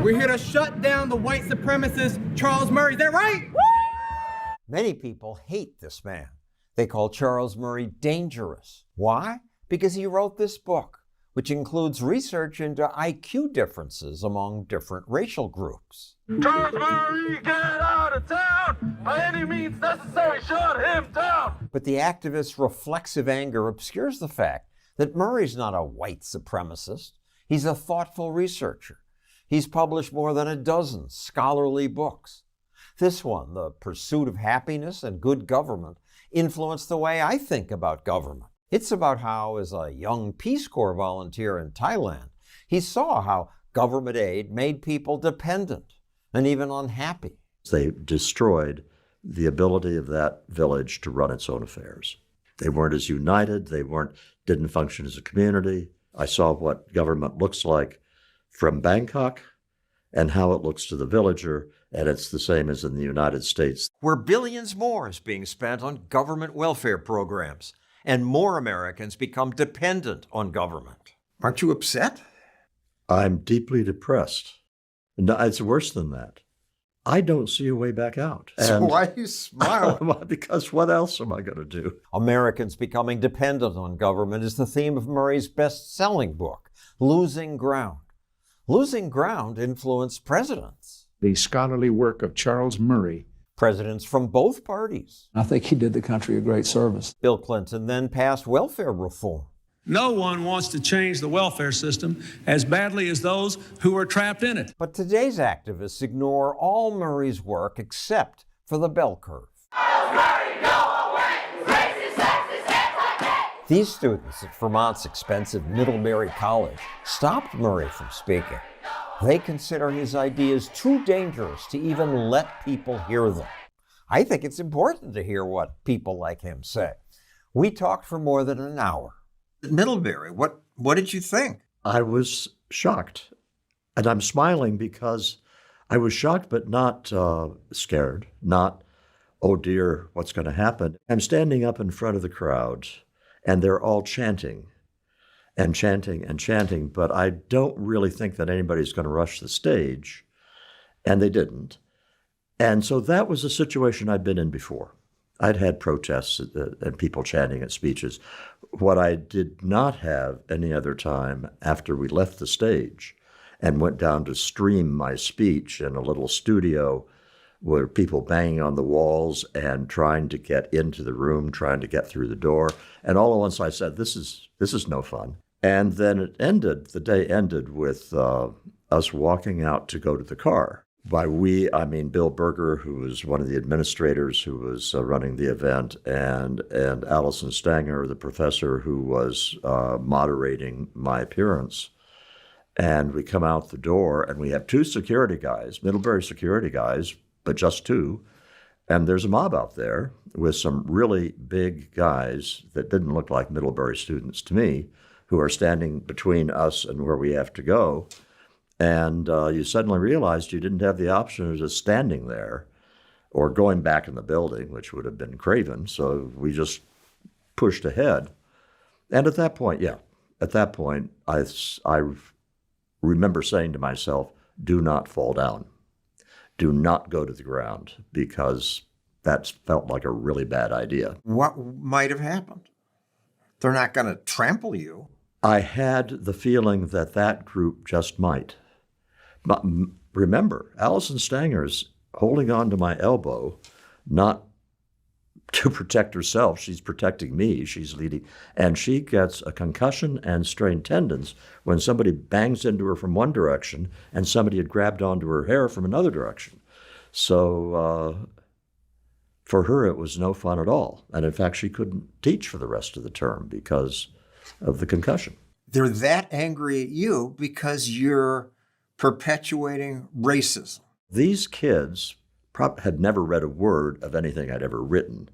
We're here to shut down the white supremacist Charles Murray. Is that right? Many people hate this man. They call Charles Murray dangerous. Why? Because he wrote this book, which includes research into IQ differences among different racial groups. Charles Murray, get out of town! By any means necessary, shut him down! But the activist's reflexive anger obscures the fact that Murray's not a white supremacist. He's a thoughtful researcher. He's published more than a dozen scholarly books. This one, The Pursuit of Happiness and Good Government, influenced the way I think about government. It's about how, as a young Peace Corps volunteer in Thailand, he saw how government aid made people dependent and even unhappy. They destroyed the ability of that village to run its own affairs. They weren't as united, didn't function as a community. I saw what government looks like from Bangkok and how it looks to the villager, and it's the same as in the United States. Where billions more is being spent on government welfare programs, and more Americans become dependent on government. Aren't you upset? I'm deeply depressed. No, it's worse than that. I don't see a way back out. So why are you smiling? Because what else am I going to do? Americans becoming dependent on government is the theme of Murray's best-selling book, Losing Ground. Losing Ground influenced presidents. The scholarly work of Charles Murray. Presidents from both parties. I think he did the country a great service. Bill Clinton then passed welfare reform. No one wants to change the welfare system as badly as those who are trapped in it. But today's activists ignore all Murray's work except for the bell curve. These students at Vermont's expensive Middlebury College stopped Murray from speaking. They consider his ideas too dangerous to even let people hear them. I think it's important to hear what people like him say. We talked for more than an hour. Middlebury, what did you think? I was shocked. And I'm smiling because I was shocked but not scared, not, oh dear, what's going to happen? I'm standing up in front of the crowd, and they're all chanting and chanting and chanting, but I don't really think that anybody's going to rush the stage, and they didn't. And so that was a situation I'd been in before. I'd had protests and people chanting at speeches. What I did not have any other time after we left the stage and went down to stream my speech in a little studio where people banging on the walls and trying to get into the room, trying to get through the door. And all at once I said, this is no fun. And then the day ended with us walking out to go to the car. By we, I mean Bill Berger, who was one of the administrators who was running the event, and Allison Stanger, the professor who was moderating my appearance. And we come out the door, and we have two security guys, Middlebury security guys, but just two. And there's a mob out there with some really big guys that didn't look like Middlebury students to me, who are standing between us and where we have to go. And you suddenly realized you didn't have the option of just standing there or going back in the building, which would have been craven. So we just pushed ahead. And at that point, I remember saying to myself, do not fall down. Do not go to the ground, because that felt like a really bad idea. What might have happened? They're not going to trample you. I had the feeling that that group just might. But remember, Allison Stanger's holding on to my elbow, not to protect herself. She's protecting me. She's leading. And she gets a concussion and strained tendons when somebody bangs into her from one direction and somebody had grabbed onto her hair from another direction. So for her, it was no fun at all. And in fact, she couldn't teach for the rest of the term because of the concussion. They're that angry at you because you're perpetuating racism. These kids had never read a word of anything I'd ever written.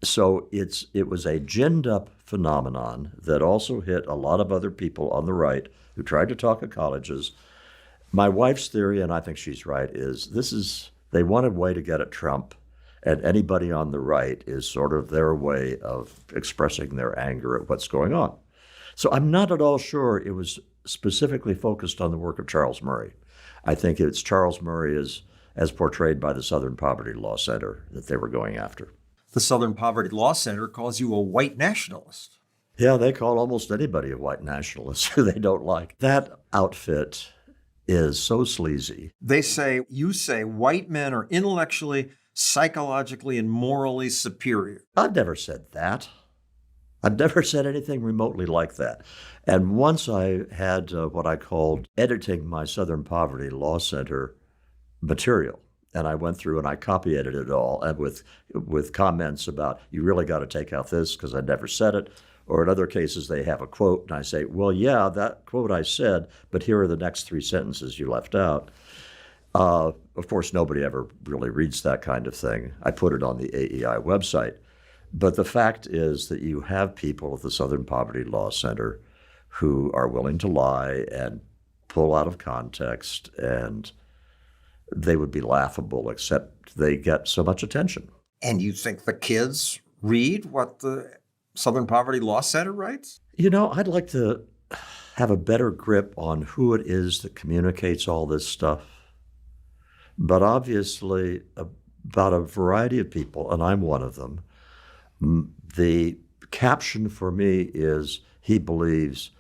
So it was a ginned up phenomenon that also hit a lot of other people on the right who tried to talk at colleges. My wife's theory, and I think she's right, is they want a way to get at Trump, and anybody on the right is sort of their way of expressing their anger at what's going on. So I'm not at all sure it was specifically focused on the work of Charles Murray. I think it's Charles Murray as portrayed by the Southern Poverty Law Center that they were going after. The Southern Poverty Law Center calls you a white nationalist. Yeah, they call almost anybody a white nationalist who they don't like. That outfit is so sleazy. You say white men are intellectually, psychologically, and morally superior. I've never said that. I've never said anything remotely like that. And once I had what I called editing my Southern Poverty Law Center material, and I went through and I copy edited it all, and with comments about, you really got to take out this because I never said it. Or in other cases, they have a quote, and I say, well, yeah, that quote I said, but here are the next 3 sentences you left out. Of course, nobody ever really reads that kind of thing. I put it on the AEI website. But the fact is that you have people at the Southern Poverty Law Center who are willing to lie and pull out of context, and they would be laughable, except they get so much attention. And you think the kids read what the Southern Poverty Law Center writes? You know, I'd like to have a better grip on who it is that communicates all this stuff. But obviously, about a variety of people, and I'm one of them, the caption for me is, he believes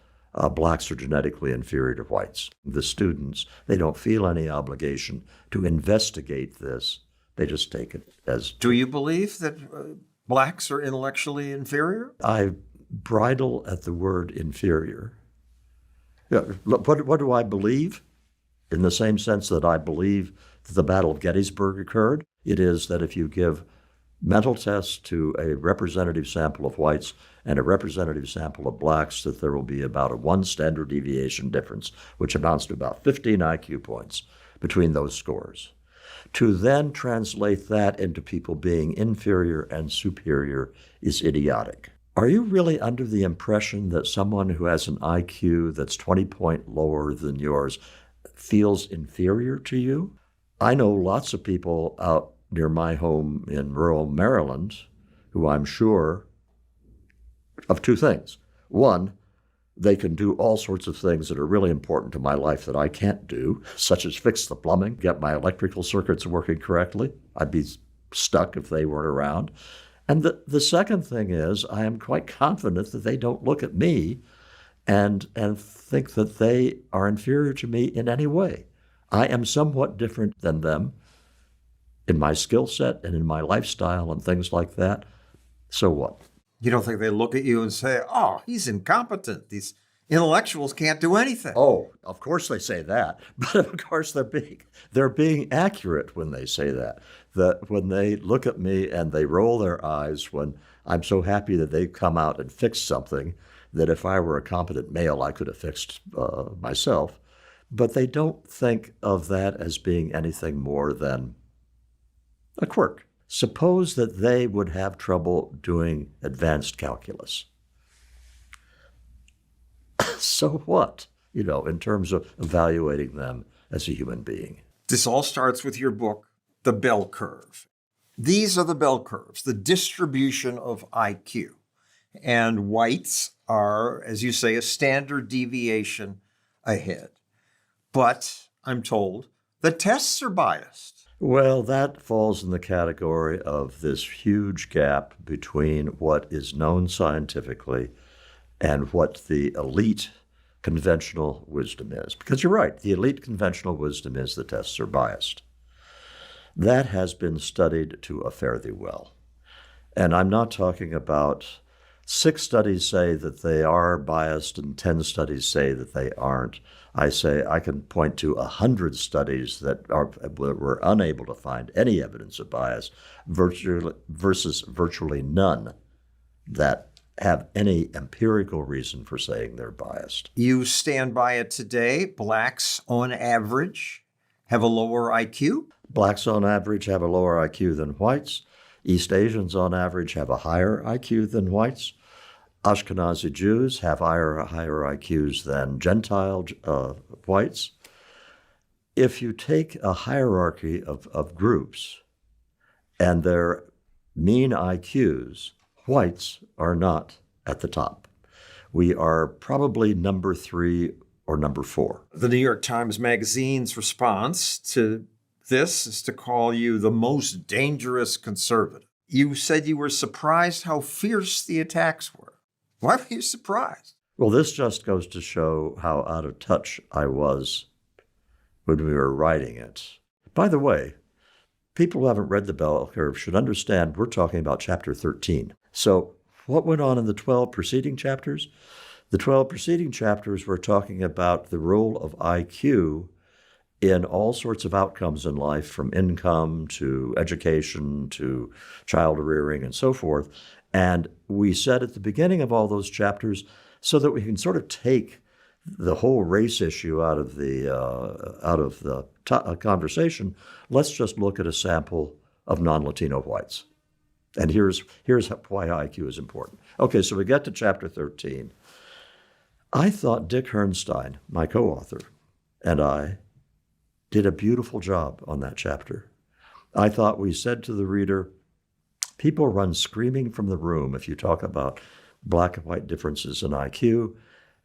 blacks are genetically inferior to whites. The students, they don't feel any obligation to investigate this. They just take it as... Do you believe that blacks are intellectually inferior? I bridle at the word inferior. Yeah, what do I believe? In the same sense that I believe that the Battle of Gettysburg occurred, it is that if you give mental tests to a representative sample of whites and a representative sample of blacks, that there will be about a 1 standard deviation difference, which amounts to about 15 IQ points between those scores. To then translate that into people being inferior and superior is idiotic. Are you really under the impression that someone who has an IQ that's 20 points lower than yours feels inferior to you? I know lots of people out near my home in rural Maryland who I'm sure of 2 things. One, they can do all sorts of things that are really important to my life that I can't do, such as fix the plumbing, get my electrical circuits working correctly. I'd be stuck if they weren't around. And the second thing is, I am quite confident that they don't look at me and think that they are inferior to me in any way. I am somewhat different than them in my skill set and in my lifestyle and things like that. So what? You don't think they look at you and say, oh, he's incompetent. These intellectuals can't do anything. Oh, of course they say that. But of course they're being accurate when they say that. That when they look at me and they roll their eyes when I'm so happy that they come out and fix something that if I were a competent male, I could have fixed myself. But they don't think of that as being anything more than a quirk. Suppose that they would have trouble doing advanced calculus. So what, in terms of evaluating them as a human being? This all starts with your book, The Bell Curve. These are the bell curves, the distribution of IQ. And whites are, as you say, a standard deviation ahead. But I'm told the tests are biased. Well, that falls in the category of this huge gap between what is known scientifically and what the elite conventional wisdom is. Because you're right, the elite conventional wisdom is the tests are biased. That has been studied to a fare thee well. And I'm not talking about 6 studies say that they are biased and 10 studies say that they aren't. I say I can point to 100 studies that were unable to find any evidence of bias versus virtually none that have any empirical reason for saying they're biased. You stand by it today. Blacks, on average, have a lower IQ? Blacks, on average, have a lower IQ than whites. East Asians, on average, have a higher IQ than whites. Ashkenazi Jews have higher IQs than Gentile whites. If you take a hierarchy of groups and their mean IQs, whites are not at the top. We are probably number 3 or number 4. The New York Times Magazine's response to this is to call you the most dangerous conservative. You said you were surprised how fierce the attacks were. Why were you surprised? Well, this just goes to show how out of touch I was when we were writing it. By the way, people who haven't read The Bell Curve should understand we're talking about chapter 13. So what went on in the 12 preceding chapters? The 12 preceding chapters were talking about the role of IQ in all sorts of outcomes in life, from income to education to child rearing and so forth. And we said at the beginning of all those chapters, so that we can sort of take the whole race issue out of the conversation, let's just look at a sample of non-Latino whites. And here's why IQ is important. Okay, so we get to chapter 13. I thought Dick Herrnstein, my co-author, and I did a beautiful job on that chapter. I thought we said to the reader, people run screaming from the room if you talk about black and white differences in IQ,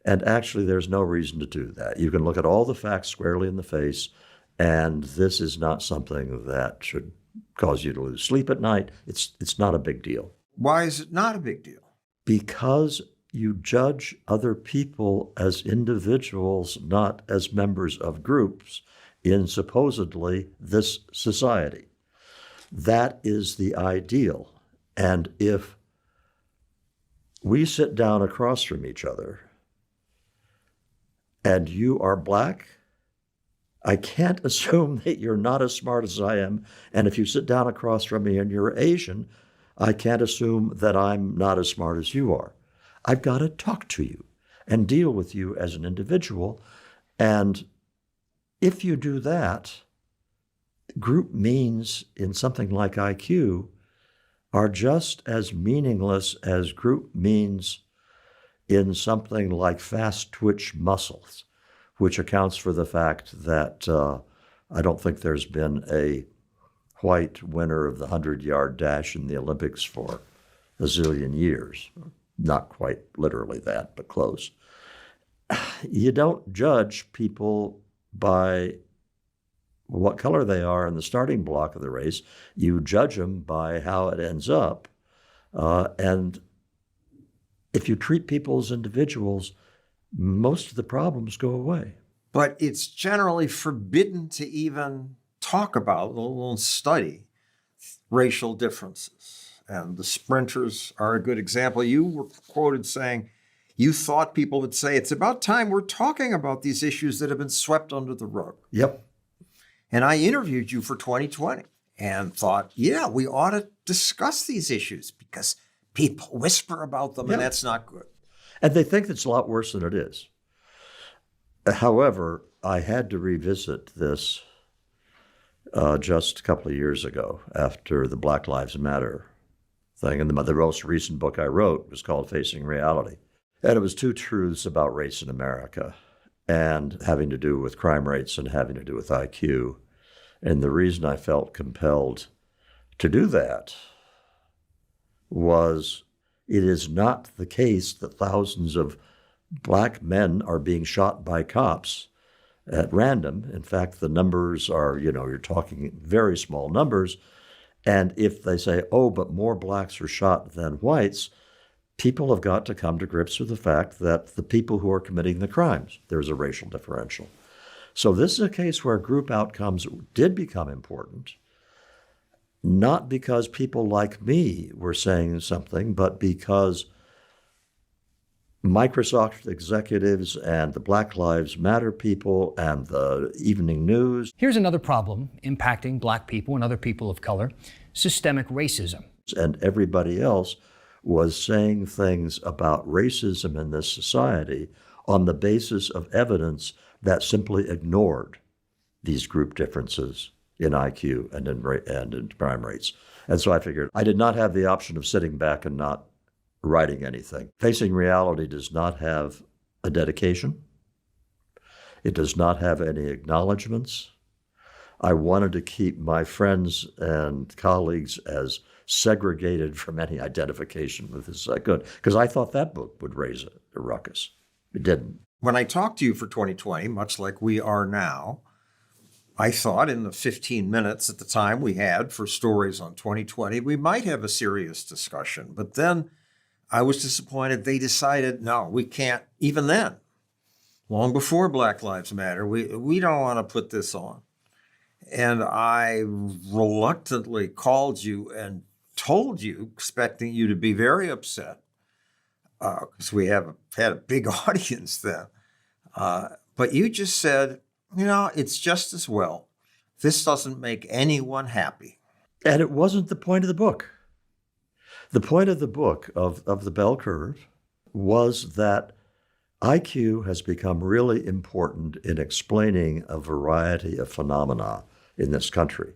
and actually there's no reason to do that. You can look at all the facts squarely in the face, and this is not something that should cause you to lose sleep at night. It's not a big deal. Why is it not a big deal? Because you judge other people as individuals, not as members of groups in supposedly this society. That is the ideal. And if we sit down across from each other and you are black, I can't assume that you're not as smart as I am. And if you sit down across from me and you're Asian, I can't assume that I'm not as smart as you are. I've got to talk to you and deal with you as an individual. And if you do that, group means in something like IQ are just as meaningless as group means in something like fast twitch muscles, which accounts for the fact that I don't think there's been a white winner of the 100-yard dash in the Olympics for a zillion years. Not quite literally that, but close. You don't judge people by what color they are in the starting block of the race. You judge them by how it ends up. And if you treat people as individuals, most of the problems go away. But it's generally forbidden to even talk about or study racial differences. And the sprinters are a good example. You were quoted saying, you thought people would say, it's about time we're talking about these issues that have been swept under the rug. Yep. And I interviewed you for 2020 and thought, yeah, we ought to discuss these issues because people whisper about them, and that's not good. And they think it's a lot worse than it is. However, I had to revisit this just a couple of years ago after the Black Lives Matter thing. And the most recent book I wrote was called Facing Reality. And it was 2 truths about race in America, and having to do with crime rates and having to do with IQ. And the reason I felt compelled to do that was it is not the case that thousands of black men are being shot by cops at random. In fact, the numbers are, you're talking very small numbers. And if they say, oh, but more blacks are shot than whites, people have got to come to grips with the fact that the people who are committing the crimes, there's a racial differential. So this is a case where group outcomes did become important, not because people like me were saying something, but because Microsoft executives and the Black Lives Matter people and the evening news. Here's another problem impacting black people and other people of color: systemic racism. And everybody else was saying things about racism in this society on the basis of evidence that simply ignored these group differences in IQ and in crime rates. And so I figured I did not have the option of sitting back and not writing anything. Facing Reality does not have a dedication. It does not have any acknowledgments. I wanted to keep my friends and colleagues as segregated from any identification with this as I could, because I thought that book would raise a ruckus. It didn't. When I talked to you for 2020, much like we are now, I thought in the 15 minutes at the time we had for stories on 2020, we might have a serious discussion. But then I was disappointed. They decided, no, we can't, even then, long before Black Lives Matter, we don't want to put this on. And I reluctantly called you and told you, expecting you to be very upset, because we had a big audience then. But you just said, it's just as well. This doesn't make anyone happy. And it wasn't the point of the book. The point of the book, of the bell curve, was that IQ has become really important in explaining a variety of phenomena in this country.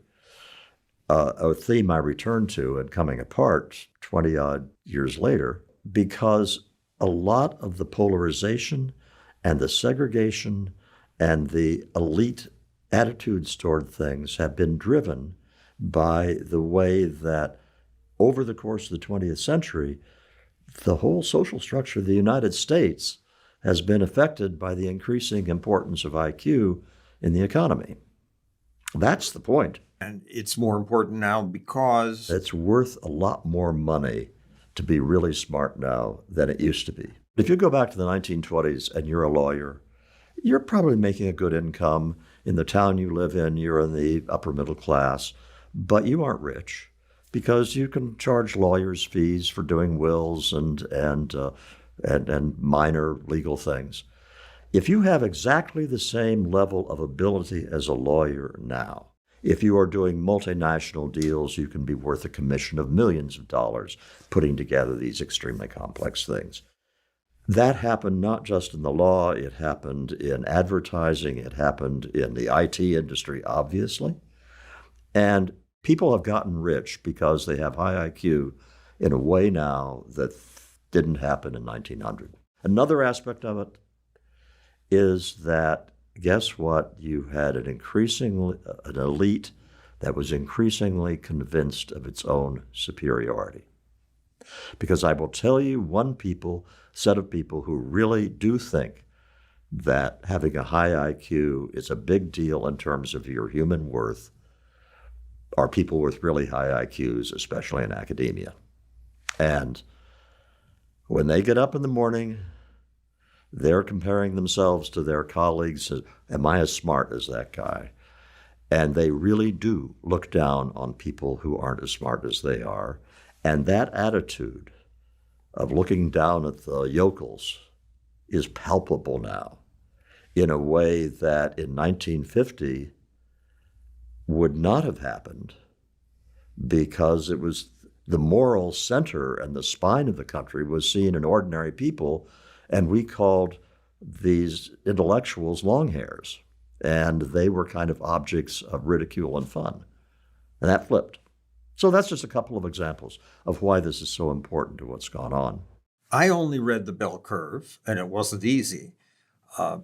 A theme I return to in Coming Apart 20-odd years later, because a lot of the polarization and the segregation and the elite attitudes toward things have been driven by the way that over the course of the 20th century, the whole social structure of the United States has been affected by the increasing importance of IQ in the economy. That's the point. And it's more important now because it's worth a lot more money to be really smart now than it used to be. If you go back to the 1920s and you're a lawyer, you're probably making a good income. In the town you live in, you're in the upper middle class, but you aren't rich because you can charge lawyers' fees for doing wills and minor legal things. If you have exactly the same level of ability as a lawyer now, if you are doing multinational deals, you can be worth a commission of millions of dollars putting together these extremely complex things. That happened not just in the law, it happened in advertising, it happened in the IT industry, obviously. And people have gotten rich because they have high IQ in a way now that didn't happen in 1900. Another aspect of it is that, guess what? You had an elite that was increasingly convinced of its own superiority. Because I will tell you, one set of people who really do think that having a high IQ is a big deal in terms of your human worth are people with really high IQs, especially in academia. And when they get up in the morning, they're comparing themselves to their colleagues. Am I as smart as that guy? And they really do look down on people who aren't as smart as they are. And that attitude of looking down at the yokels is palpable now in a way that in 1950 would not have happened, because it was the moral center and the spine of the country was seen in ordinary people, and we called these intellectuals long hairs, and they were kind of objects of ridicule and fun. And that flipped. So that's just a couple of examples of why this is so important to what's gone on. I only read The Bell Curve, and it wasn't easy,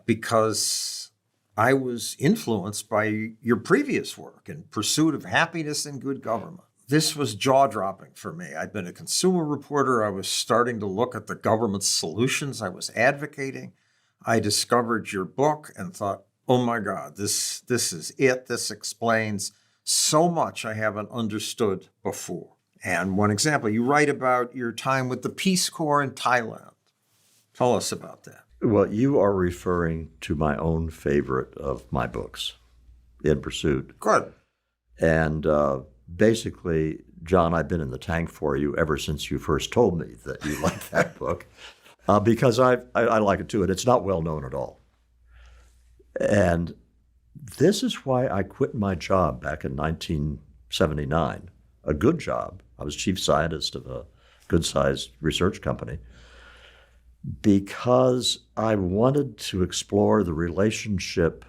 because I was influenced by your previous work in Pursuit of Happiness and Good Government. This was jaw-dropping for me. I'd been a consumer reporter. I was starting to look at the government's solutions I was advocating. I discovered your book and thought, oh my God, this is it. This explains so much I haven't understood before. And one example, you write about your time with the Peace Corps in Thailand. Tell us about that. Well, you are referring to my own favorite of my books, In Pursuit. Good. And basically, John, I've been in the tank for you ever since you first told me that you liked that book, because I like it too, and it's not well known at all. And this is why I quit my job back in 1979, a good job. I was chief scientist of a good-sized research company, because I wanted to explore the relationship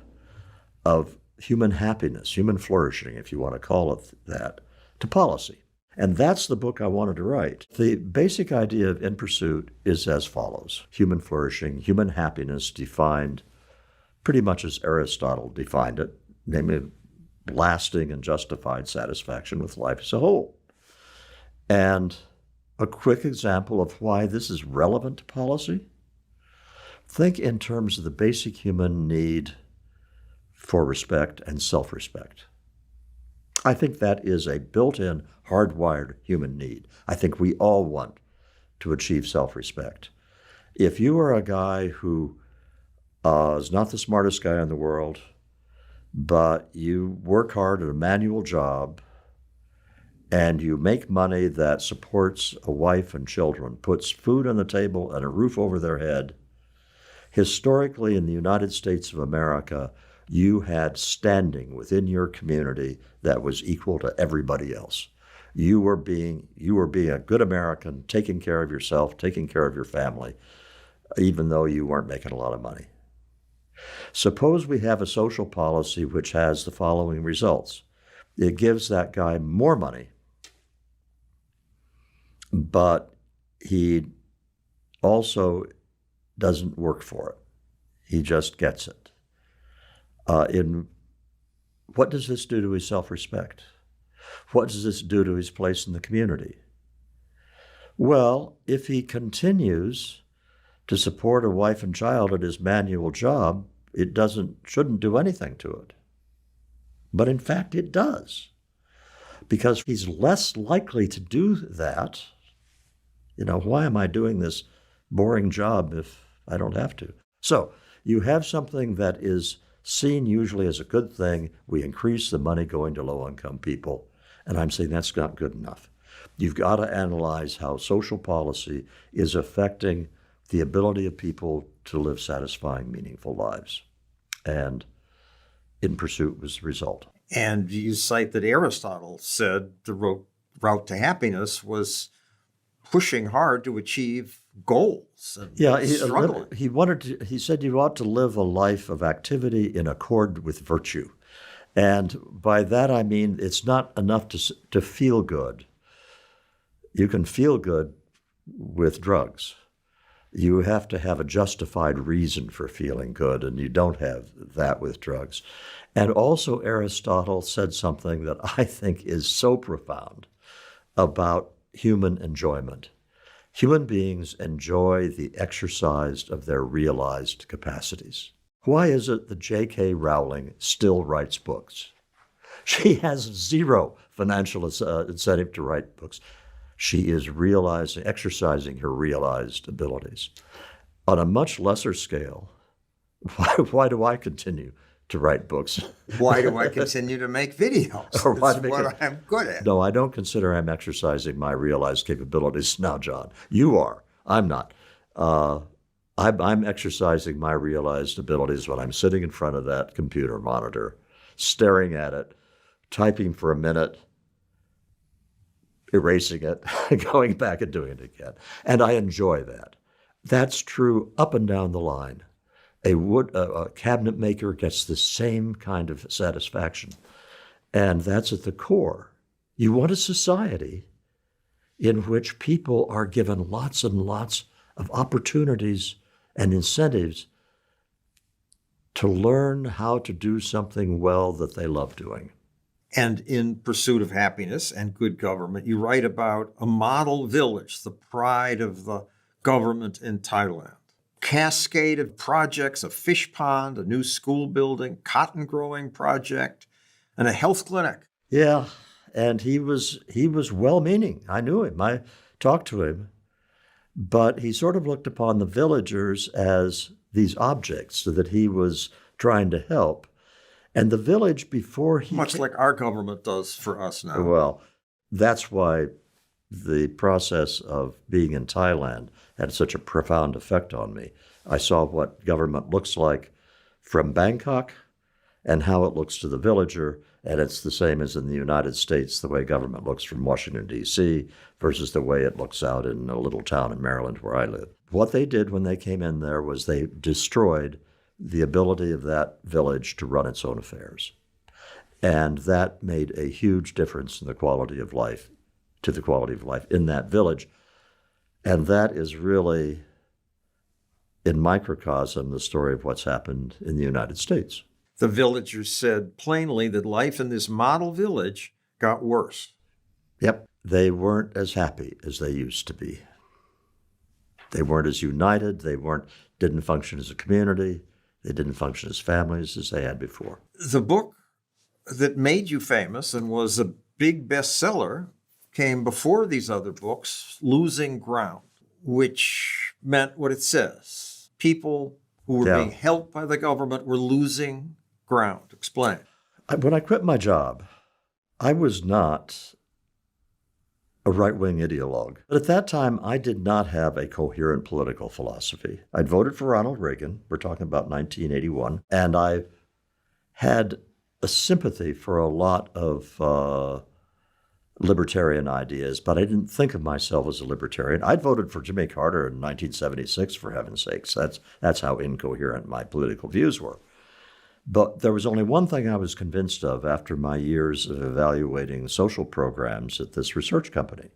of human happiness, human flourishing, if you want to call it that, to policy. And that's the book I wanted to write. The basic idea of In Pursuit is as follows. Human flourishing, human happiness defined pretty much as Aristotle defined it, namely lasting and justified satisfaction with life as a whole. And a quick example of why this is relevant to policy. think in terms of the basic human need for respect and self-respect. I think that is a built-in, hardwired human need. I think we all want to achieve self-respect. If you are a guy who is not the smartest guy in the world, but you work hard at a manual job and you make money that supports a wife and children, puts food on the table and a roof over their head, historically in the United States of America, you had standing within your community that was equal to everybody else. You were being a good American, taking care of yourself, taking care of your family, even though you weren't making a lot of money. Suppose we have a social policy which has the following results. It gives that guy more money, but he also doesn't work for it. He just gets it. What does this do to his self-respect? What does this do to his place in the community? Well, if he continues to support a wife and child at his manual job, it shouldn't do anything to it. But in fact, it does. Because he's less likely to do that. Why am I doing this boring job if I don't have to? So you have something that is seen usually as a good thing. We increase the money going to low-income people. And I'm saying that's not good enough. You've got to analyze how social policy is affecting the ability of people to live satisfying, meaningful lives. And In Pursuit was the result. And you cite that Aristotle said the route to happiness was pushing hard to achieve goals. And struggling. He said you ought to live a life of activity in accord with virtue. And by that I mean it's not enough to feel good. You can feel good with drugs. You have to have a justified reason for feeling good, and you don't have that with drugs. And also Aristotle said something that I think is so profound about human enjoyment. Human beings enjoy the exercise of their realized capacities. Why is it that J.K. Rowling still writes books? She has zero financial incentive to write books. She is exercising her realized abilities. On a much lesser scale, why do I continue to write books? Why do I continue to make videos? That's what I'm good at. No, I don't consider I'm exercising my realized capabilities now, John. You are. I'm not. I'm exercising my realized abilities when I'm sitting in front of that computer monitor, staring at it, typing for a minute, erasing it, going back and doing it again. And I enjoy that. That's true up and down the line. A cabinet maker gets the same kind of satisfaction. And that's at the core. You want a society in which people are given lots and lots of opportunities and incentives to learn how to do something well that they love doing. And in Pursuit of Happiness and Good Government, you write about a model village, the pride of the government in Thailand. Cascade of projects, a fish pond, a new school building, cotton growing project, and a health clinic. Yeah, and he was well-meaning. I knew him. I talked to him. But he sort of looked upon the villagers as these objects that he was trying to help. And the village before he... Much like our government does for us now. Well, that's why the process of being in Thailand had such a profound effect on me. I saw what government looks like from Bangkok and how it looks to the villager, and it's the same as in the United States, the way government looks from Washington, D.C. versus the way it looks out in a little town in Maryland where I live. What they did when they came in there was they destroyed the ability of that village to run its own affairs. And that made a huge difference in the quality of life, in that village. And that is really, in microcosm, the story of what's happened in the United States. The villagers said plainly that life in this model village got worse. Yep, they weren't as happy as they used to be. They weren't as united. Didn't function as a community. They didn't function as families as they had before. The book that made you famous and was a big bestseller came before these other books, Losing Ground, which meant what it says. People who were being helped by the government were losing ground. Explain. When I quit my job, I was not a right-wing ideologue. But at that time, I did not have a coherent political philosophy. I'd voted for Ronald Reagan. We're talking about 1981. And I had a sympathy for a lot of libertarian ideas, but I didn't think of myself as a libertarian. I'd voted for Jimmy Carter in 1976, for heaven's sakes. That's how incoherent my political views were. But there was only one thing I was convinced of after my years of evaluating social programs at this research company,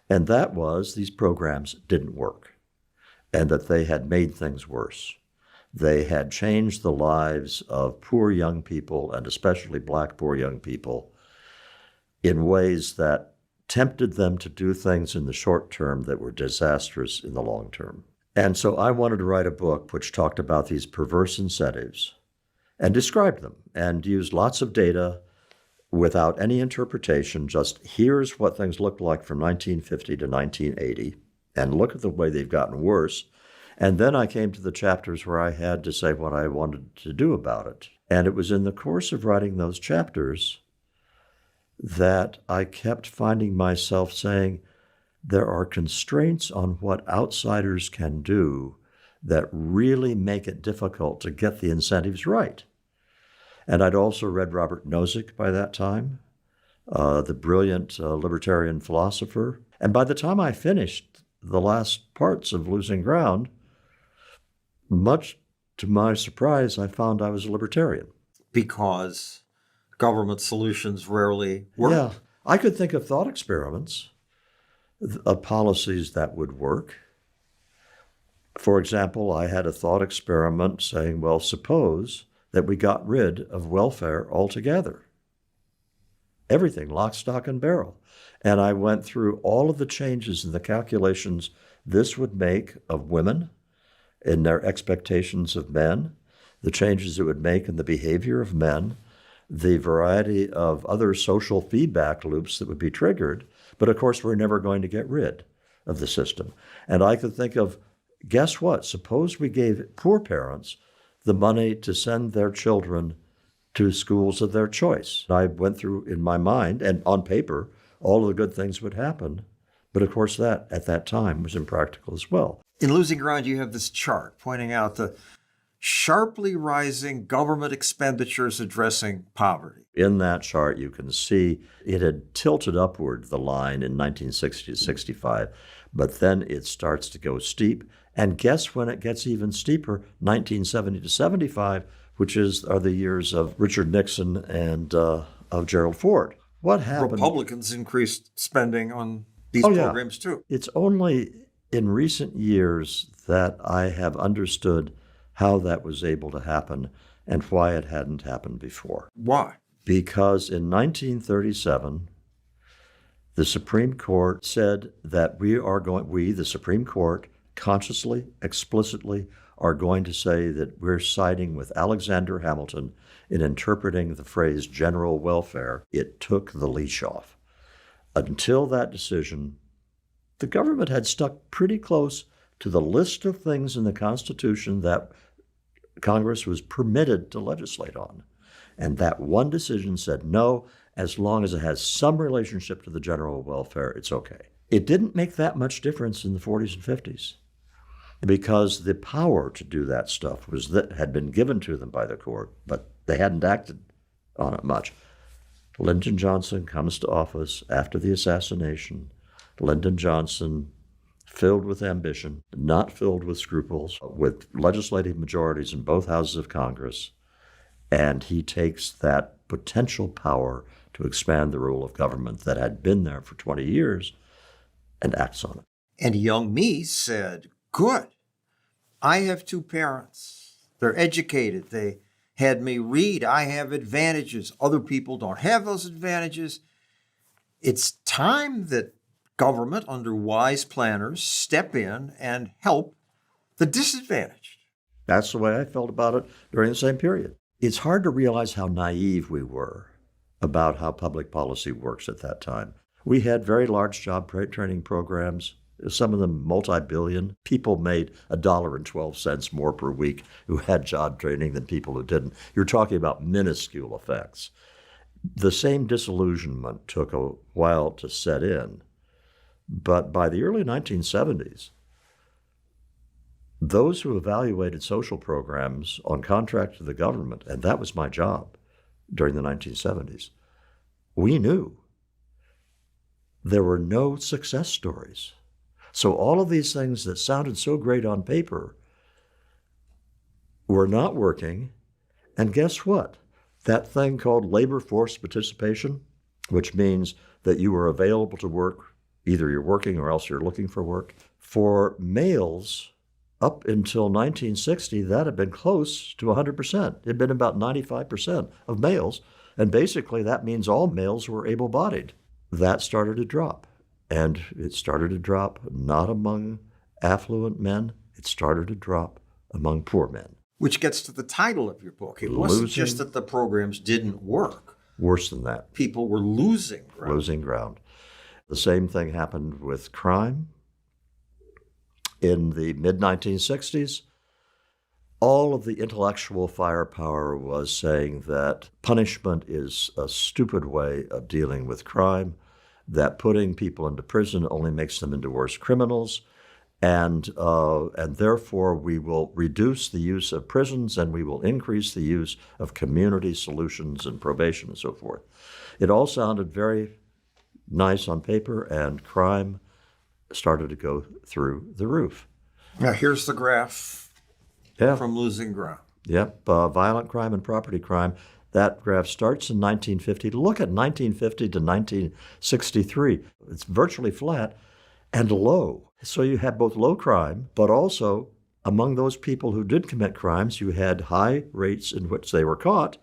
and that was these programs didn't work and that they had made things worse. They had changed the lives of poor young people, and especially Black poor young people, in ways that tempted them to do things in the short term that were disastrous in the long term. And so I wanted to write a book which talked about these perverse incentives and described them and used lots of data without any interpretation. Just here's what things looked like from 1950 to 1980, and look at the way they've gotten worse. And then I came to the chapters where I had to say what I wanted to do about it. And it was in the course of writing those chapters that I kept finding myself saying, there are constraints on what outsiders can do that really make it difficult to get the incentives right. And I'd also read Robert Nozick by that time, the brilliant libertarian philosopher. And by the time I finished the last parts of Losing Ground, much to my surprise, I found I was a libertarian. Because government solutions rarely work. Yeah, I could think of thought experiments of policies that would work. For example, I had a thought experiment saying, well, suppose that we got rid of welfare altogether. Everything, lock, stock, and barrel. And I went through all of the changes in the calculations this would make of women in their expectations of men, the changes it would make in the behavior of men, the variety of other social feedback loops that would be triggered. But of course, we're never going to get rid of the system. And I could think of, guess what? Suppose we gave poor parents the money to send their children to schools of their choice. I went through in my mind and on paper, all of the good things would happen. But of course, that at that time was impractical as well. In Losing Ground, you have this chart pointing out the sharply rising government expenditures addressing poverty. In that chart, you can see it had tilted upward, the line, in 1960 to 65, but then it starts to go steep. And guess when it gets even steeper? 1970 to 75, which are the years of Richard Nixon and of Gerald Ford. What happened? Republicans increased spending on these programs too. It's only in recent years that I have understood how that was able to happen and why it hadn't happened before. Why? Because in 1937, the Supreme Court said that we, the Supreme Court, consciously, explicitly, are going to say that we're siding with Alexander Hamilton in interpreting the phrase general welfare. It took the leash off. Until that decision, the government had stuck pretty close to the list of things in the Constitution that Congress was permitted to legislate on. And that one decision said, no, as long as it has some relationship to the general welfare, it's okay. It didn't make that much difference in the 40s and 50s because the power to do that stuff had been given to them by the court, but they hadn't acted on it much. Lyndon Johnson comes to office after the assassination. Lyndon Johnson, filled with ambition, not filled with scruples, with legislative majorities in both houses of Congress, and he takes that potential power to expand the rule of government that had been there for 20 years and acts on it. And young me said, good. I have two parents. They're educated. They had me read. I have advantages. Other people don't have those advantages. It's time that Government, under wise planners, step in and help the disadvantaged. That's the way I felt about it during the same period. It's hard to realize how naive we were about how public policy works at that time. We had very large job training programs, some of them multi-billion. People made $1.12 more per week who had job training than people who didn't. You're talking about minuscule effects. The same disillusionment took a while to set in, but by the early 1970s, those who evaluated social programs on contract to the government, and that was my job during the 1970s, we knew there were no success stories. So all of these things that sounded so great on paper were not working. And guess what? That thing called labor force participation, which means that you are available to work, either you're working or else you're looking for work. For males, up until 1960, that had been close to 100%. It had been about 95% of males. And basically that means all males were able-bodied. That started to drop. And it started to drop not among affluent men, it started to drop among poor men. Which gets to the title of your book. It wasn't just that the programs didn't work. Worse than that. People were losing ground. Losing ground. The same thing happened with crime. In the mid-1960s, all of the intellectual firepower was saying that punishment is a stupid way of dealing with crime, that putting people into prison only makes them into worse criminals, and therefore we will reduce the use of prisons and we will increase the use of community solutions and probation and so forth. It all sounded very nice on paper, and crime started to go through the roof. Now here's the graph from Losing Ground. Yep, violent crime and property crime. That graph starts in 1950. Look at 1950 to 1963. It's virtually flat and low. So you had both low crime, but also among those people who did commit crimes, you had high rates in which they were caught.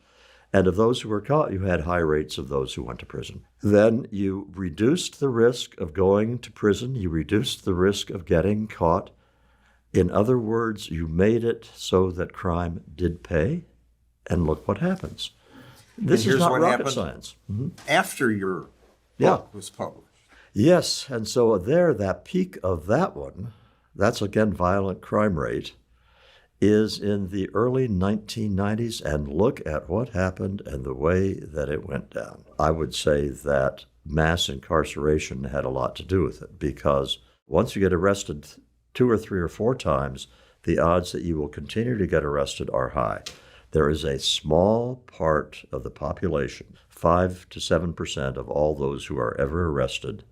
And of those who were caught, you had high rates of those who went to prison. Then you reduced the risk of going to prison. You reduced the risk of getting caught. In other words, you made it so that crime did pay. And look what happens. This is not rocket science. After your book was published. Yes, and so there, that peak of that one, that's again violent crime rate, is in the early 1990s, and look at what happened and the way that it went down. I would say that mass incarceration had a lot to do with it, because once you get arrested 2 or 3 or 4 times, the odds that you will continue to get arrested are high. There is a small part of the population, 5 to 7% of all those who are ever arrested,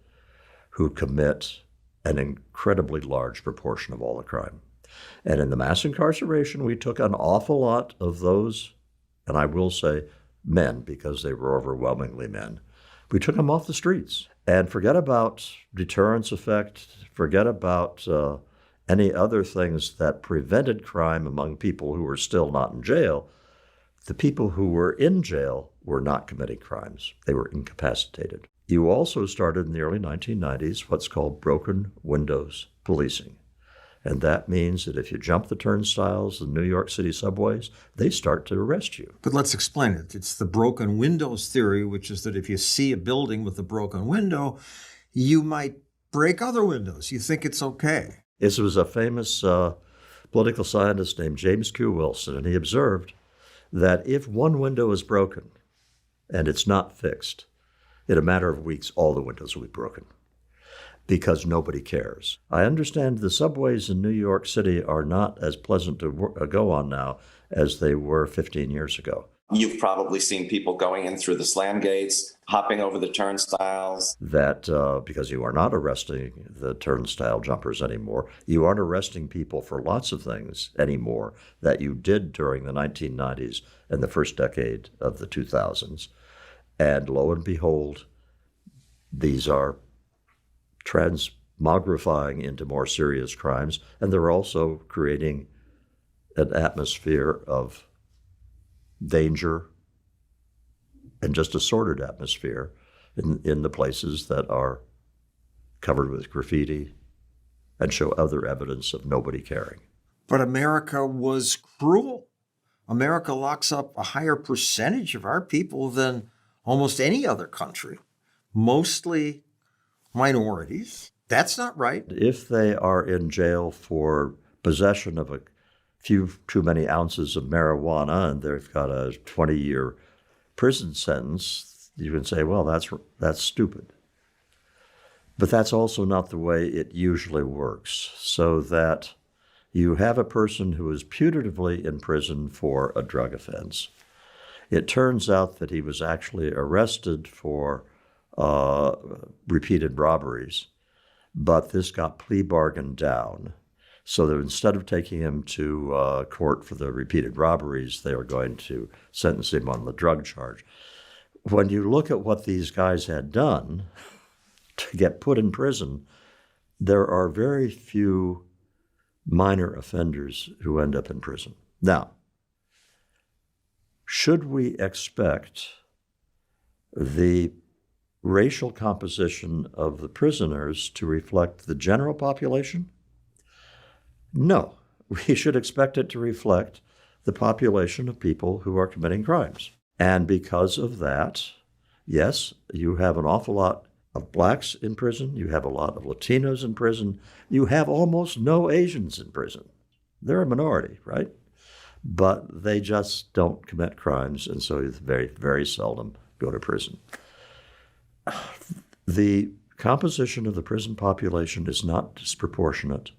who commit an incredibly large proportion of all the crime. And in the mass incarceration, we took an awful lot of those, and I will say men, because they were overwhelmingly men. We took them off the streets. And forget about deterrence effect, forget about any other things that prevented crime among people who were still not in jail. The people who were in jail were not committing crimes. They were incapacitated. You also started in the early 1990s what's called broken windows policing. And that means that if you jump the turnstiles in New York City subways, they start to arrest you. But let's explain it. It's the broken windows theory, which is that if you see a building with a broken window, you might break other windows. You think it's okay. This was a famous political scientist named James Q. Wilson, and he observed that if one window is broken and it's not fixed, in a matter of weeks, all the windows will be broken because nobody cares. I understand the subways in New York City are not as pleasant to go on now as they were 15 years ago. You've probably seen people going in through the slam gates, hopping over the turnstiles. That because you are not arresting the turnstile jumpers anymore, you aren't arresting people for lots of things anymore that you did during the 1990s and the first decade of the 2000s. And lo and behold, these are transmogrifying into more serious crimes, and they're also creating an atmosphere of danger and just a sordid atmosphere in the places that are covered with graffiti, and show other evidence of nobody caring. But America was cruel. America locks up a higher percentage of our people than almost any other country, mostly minorities. That's not right. If they are in jail for possession of a few too many ounces of marijuana and they've got a 20-year prison sentence, you can say, well, that's stupid. But that's also not the way it usually works, so that you have a person who is putatively in prison for a drug offense. It turns out that he was actually arrested for repeated robberies, but this got plea bargained down. So that instead of taking him to court for the repeated robberies, they were going to sentence him on the drug charge. When you look at what these guys had done to get put in prison, there are very few minor offenders who end up in prison. Now, should we expect the racial composition of the prisoners to reflect the general population? No. We should expect it to reflect the population of people who are committing crimes. And because of that, yes, you have an awful lot of blacks in prison, you have a lot of Latinos in prison, you have almost no Asians in prison. They're a minority, right? But they just don't commit crimes, and so very, very seldom go to prison. The composition of the prison population is not disproportionate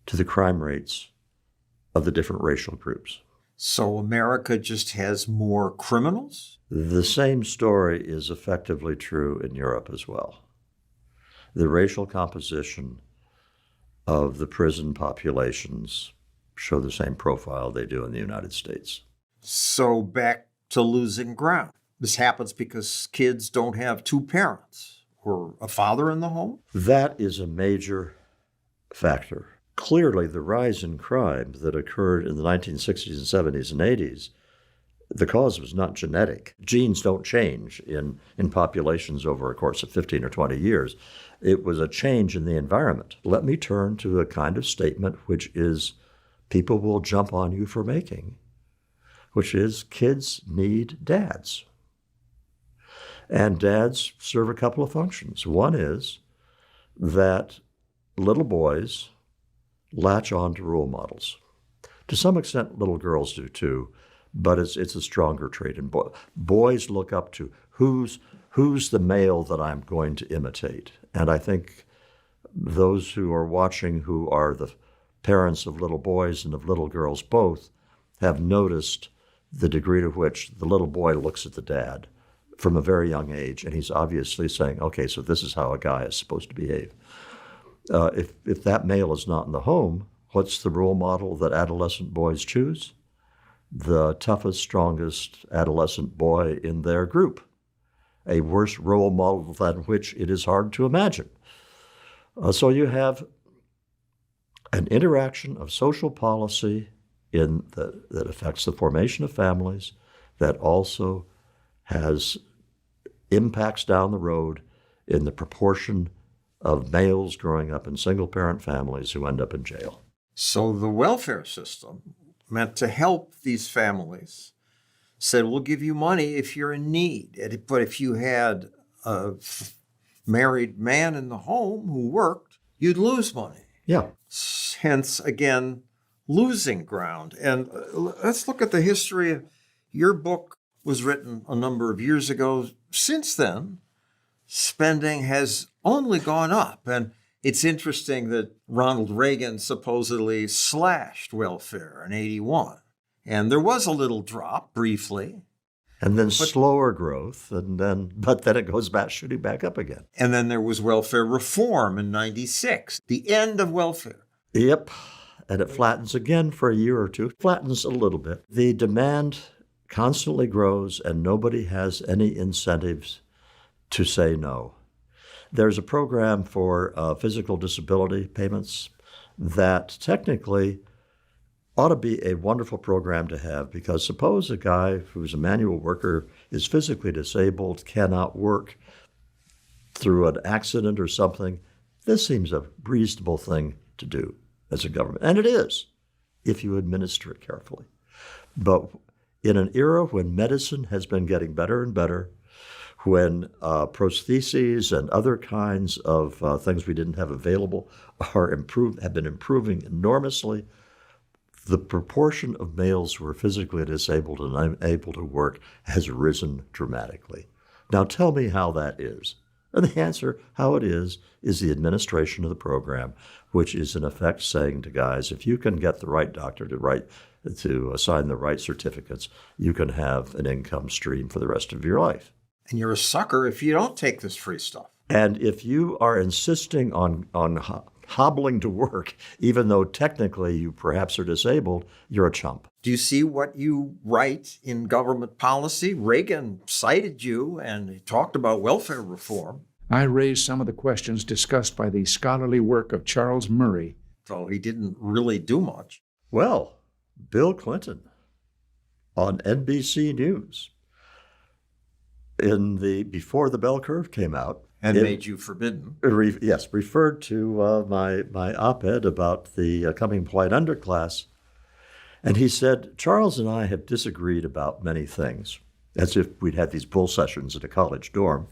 to the crime rates of the different racial groups. So America just has more criminals? The same story is effectively true in Europe as well. The racial composition of the prison populations show the same profile they do in the United States. So back to losing ground. This happens because kids don't have two parents or a father in the home? That is a major factor. Clearly, the rise in crime that occurred in the 1960s and 70s and 80s, the cause was not genetic. Genes don't change in populations over a course of 15 or 20 years. It was a change in the environment. Let me turn to a kind of statement which is people will jump on you for making, which is kids need dads. And dads serve a couple of functions. One is that little boys latch on to role models. To some extent, little girls do too, but it's a stronger trait in boys. Boys look up to who's the male that I'm going to imitate. And I think those who are watching, who are the parents of little boys and of little girls both, have noticed the degree to which the little boy looks at the dad from a very young age, and he's obviously saying, okay, so this is how a guy is supposed to behave. If that male is not in the home, what's the role model that adolescent boys choose? The toughest, strongest adolescent boy in their group. A worse role model than which it is hard to imagine. So you have an interaction of social policy that affects the formation of families, that also has impacts down the road in the proportion of males growing up in single-parent families who end up in jail. So the welfare system, meant to help these families, said, we'll give you money if you're in need. But if you had a married man in the home who worked, you'd lose money. Yeah. Hence, again, losing ground. And let's look at the history. Your book was written a number of years ago. Since then, spending has only gone up. And it's interesting that Ronald Reagan supposedly slashed welfare in 1981. And there was a little drop briefly. And then slower growth, but then it goes back, shooting back up again. And then there was welfare reform in 1996, the end of welfare. Yep. And it flattens again for a year or two. Flattens a little bit. The demand constantly grows, and nobody has any incentives to say no. There's a program for physical disability payments that technically ought to be a wonderful program to have, because suppose a guy who's a manual worker is physically disabled, cannot work through an accident or something, this seems a reasonable thing to do as a government. And it is, if you administer it carefully. But in an era when medicine has been getting better and better, when prostheses and other kinds of things we didn't have available have been improving enormously, the proportion of males who are physically disabled and unable to work has risen dramatically. Now tell me how that is. And the answer, how it is the administration of the program, which is in effect saying to guys, if you can get the right doctor to assign the right certificates, you can have an income stream for the rest of your life. And you're a sucker if you don't take this free stuff. And if you are insisting on hobbling to work, even though technically you perhaps are disabled, you're a chump. Do you see what you write in government policy? Reagan cited you and he talked about welfare reform. I raised some of the questions discussed by the scholarly work of Charles Murray. So he didn't really do much. Well, Bill Clinton on NBC News before the bell curve came out, And made you forbidden. Yes, referred to my op-ed about the coming polite underclass. And he said, Charles and I have disagreed about many things, as if we'd had these bull sessions at a college dorm.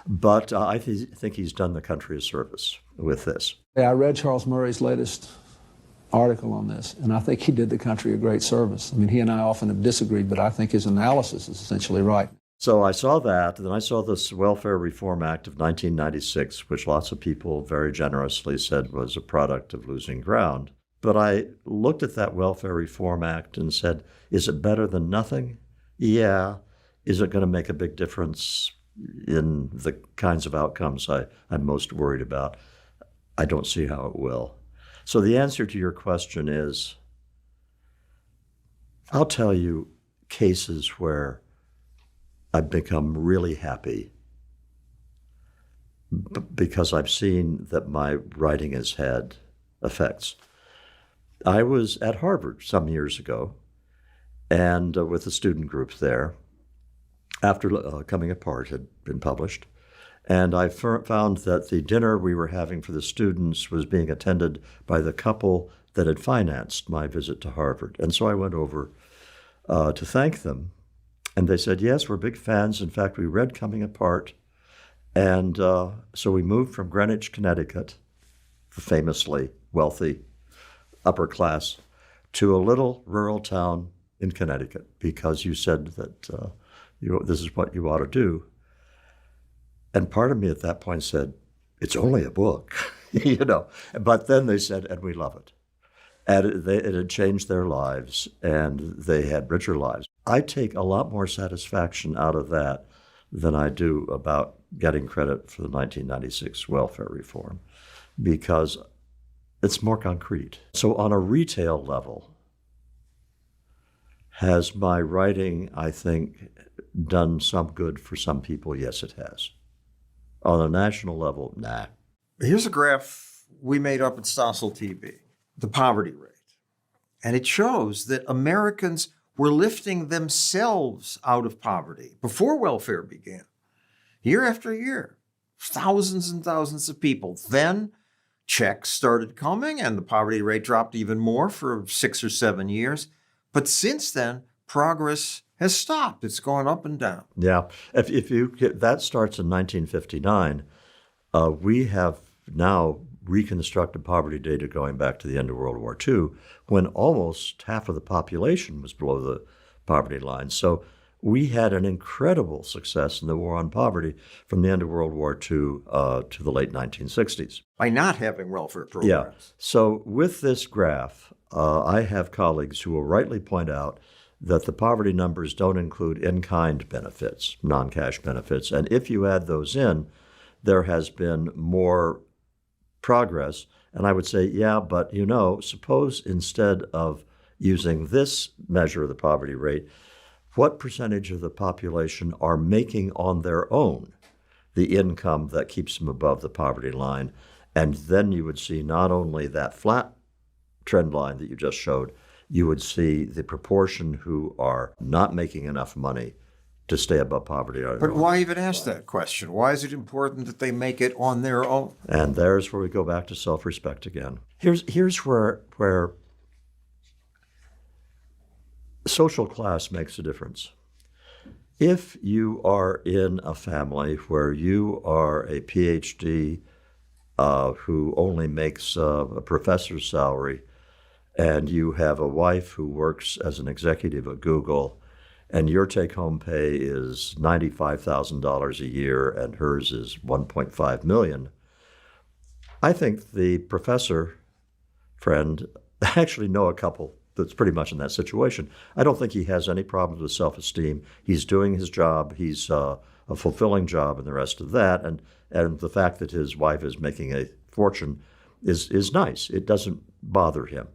But I think he's done the country a service with this. I read Charles Murray's latest article on this, and I think he did the country a great service. I mean, he and I often have disagreed, but I think his analysis is essentially right. So I saw that, and then I saw this Welfare Reform Act of 1996, which lots of people very generously said was a product of losing ground. But I looked at that Welfare Reform Act and said, is it better than nothing? Yeah. Is it going to make a big difference in the kinds of outcomes I'm most worried about? I don't see how it will. So the answer to your question is, I'll tell you cases where I've become really happy because I've seen that my writing has had effects. I was at Harvard some years ago, and with the student group there, after Coming Apart had been published, and I found that the dinner we were having for the students was being attended by the couple that had financed my visit to Harvard. And so I went over to thank them. And they said, yes, we're big fans. In fact, we read Coming Apart. And so we moved from Greenwich, Connecticut, the famously wealthy upper class, to a little rural town in Connecticut because you said that this is what you ought to do. And part of me at that point said, it's only a book, But then they said, and we love it. And it had changed their lives, and they had richer lives. I take a lot more satisfaction out of that than I do about getting credit for the 1996 welfare reform, because it's more concrete. So on a retail level, has my writing, I think, done some good for some people? Yes, it has. On a national level, nah. Here's a graph we made up at Stossel TV, the poverty rate. And it shows that Americans were lifting themselves out of poverty before welfare began, year after year, thousands and thousands of people. Then checks started coming and the poverty rate dropped even more for 6 or 7 years. But since then, progress has stopped. It's gone up and down. Yeah. If you get, that starts in 1959. We have now reconstructed poverty data going back to the end of World War II, when almost half of the population was below the poverty line. So we had an incredible success in the war on poverty from the end of World War II to the late 1960s. By not having welfare programs. Yeah. So with this graph, I have colleagues who will rightly point out that the poverty numbers don't include in-kind benefits, non-cash benefits. And if you add those in, there has been more progress. And I would say, yeah, but suppose instead of using this measure of the poverty rate, what percentage of the population are making on their own the income that keeps them above the poverty line? And then you would see not only that flat trend line that you just showed, you would see the proportion who are not making enough money to stay above poverty on their But own. why even ask that question? Why is it important that they make it on their own? And there's where we go back to self-respect again. Here's where social class makes a difference. If you are in a family where you are a PhD who only makes a professor's salary, and you have a wife who works as an executive at Google, and your take-home pay is $95,000 a year and hers is $1.5 million, I think the professor friend, I actually know a couple that's pretty much in that situation. I don't think he has any problems with self-esteem. He's doing his job. He's a fulfilling job and the rest of that. And the fact that his wife is making a fortune is nice. It doesn't bother him.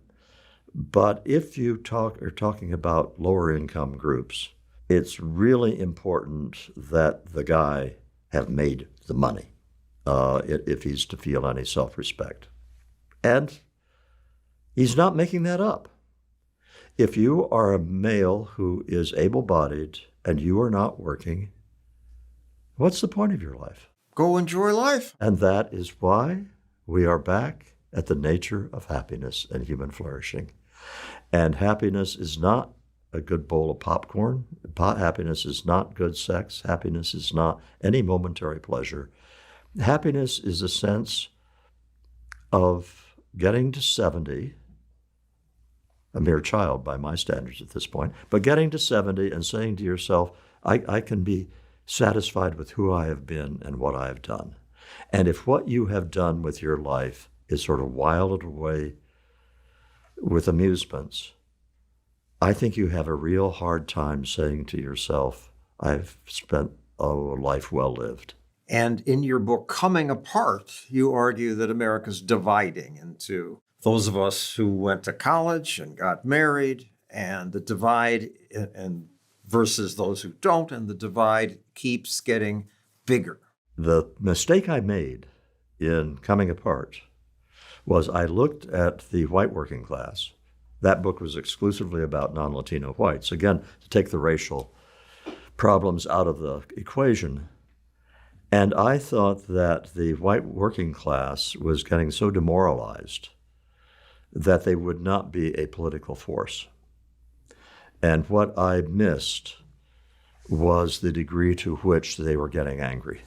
But if you are talking about lower income groups, it's really important that the guy have made the money if he's to feel any self-respect. And he's not making that up. If you are a male who is able-bodied and you are not working, what's the point of your life? Go enjoy life. And that is why we are back at the nature of happiness and human flourishing. And happiness is not a good bowl of popcorn. Happiness is not good sex. Happiness is not any momentary pleasure. Happiness is a sense of getting to 70, a mere child by my standards at this point, but getting to 70 and saying to yourself, I can be satisfied with who I have been and what I have done. And if what you have done with your life is sort of whiled away with amusements, I think you have a real hard time saying to yourself, I've spent a life well lived. And in your book, Coming Apart, you argue that America's dividing into those of us who went to college and got married, and the divide and versus those who don't, and the divide keeps getting bigger. The mistake I made in Coming Apart was I looked at the white working class. That book was exclusively about non-Latino whites. Again, to take the racial problems out of the equation. And I thought that the white working class was getting so demoralized that they would not be a political force. And what I missed was the degree to which they were getting angry.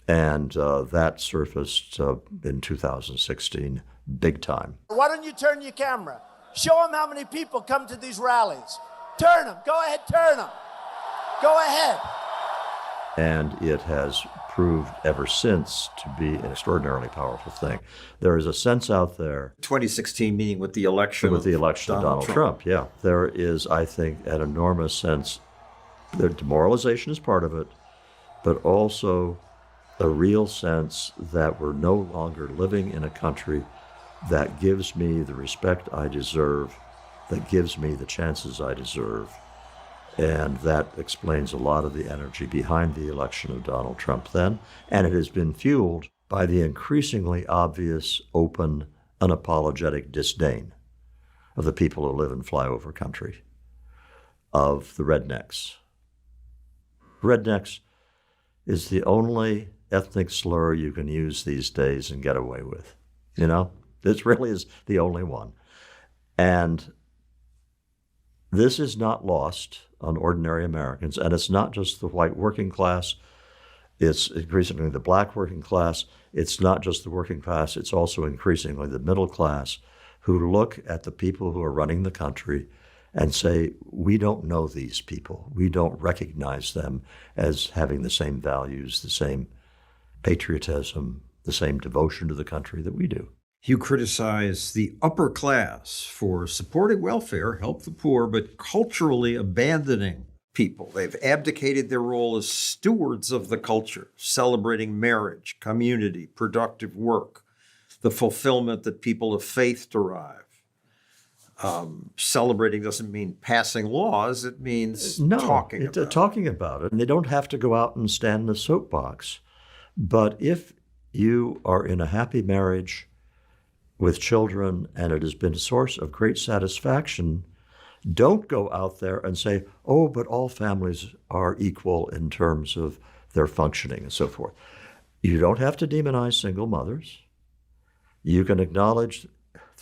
And that surfaced in 2016, big time. Why don't you turn your camera? Show them how many people come to these rallies. Turn them. Go ahead, turn them. Go ahead. And it has proved ever since to be an extraordinarily powerful thing. There is a sense out there. 2016, meaning with the election of Donald Trump. Yeah. There is, I think, an enormous sense that demoralization is part of it, but also a real sense that we're no longer living in a country that gives me the respect I deserve, that gives me the chances I deserve. And that explains a lot of the energy behind the election of Donald Trump then. And it has been fueled by the increasingly obvious, open, unapologetic disdain of the people who live in flyover country, of the rednecks. Rednecks is the only ethnic slur you can use these days and get away with. You know, this really is the only one. And this is not lost on ordinary Americans, and it's not just the white working class, it's increasingly the black working class, it's not just the working class, it's also increasingly the middle class who look at the people who are running the country and say, we don't know these people, we don't recognize them as having the same values, the same patriotism, the same devotion to the country that we do. You criticize the upper class for supporting welfare, help the poor, but culturally abandoning people. They've abdicated their role as stewards of the culture, celebrating marriage, community, productive work, the fulfillment that people of faith derive. Celebrating doesn't mean passing laws, it means talking about it. Talking about it. And they don't have to go out and stand in a soapbox. But if you are in a happy marriage with children and it has been a source of great satisfaction, Don't go out there and say, oh, but all families are equal in terms of their functioning and so forth. You don't have to demonize single mothers. You can acknowledge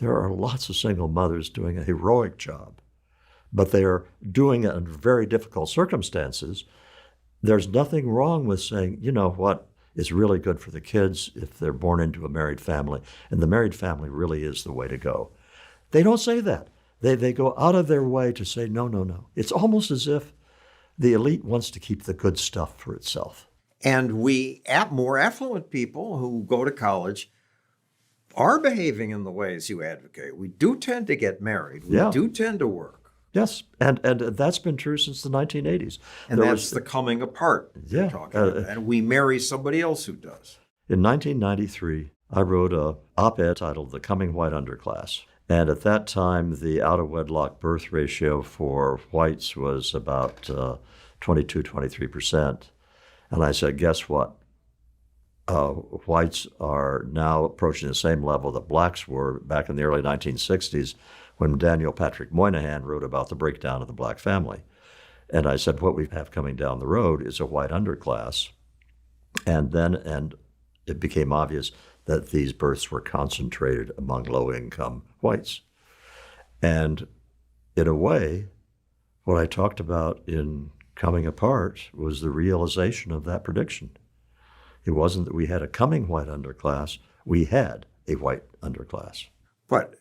there are lots of single mothers doing a heroic job, but they are doing it under very difficult circumstances. There's nothing wrong with saying, you know what, it's really good for the kids if they're born into a married family, and the married family really is the way to go. They don't say that. They go out of their way to say, no, no, no. It's almost as if the elite wants to keep the good stuff for itself. And we, more affluent people who go to college, are behaving in the ways you advocate. We do tend to get married. We do tend to work. Yes, and that's been true since the 1980s. And that's the coming apart you're talking about. And we marry somebody else who does. In 1993, I wrote an op-ed titled The Coming White Underclass. And at that time, the out-of-wedlock birth ratio for whites was about 22-23%. And I said, guess what? Whites are now approaching the same level that blacks were back in the early 1960s when Daniel Patrick Moynihan wrote about the breakdown of the black family. And I said, what we have coming down the road is a white underclass. And it became obvious that these births were concentrated among low-income whites. And in a way, what I talked about in Coming Apart was the realization of that prediction. It wasn't that we had a coming white underclass, we had a white underclass. But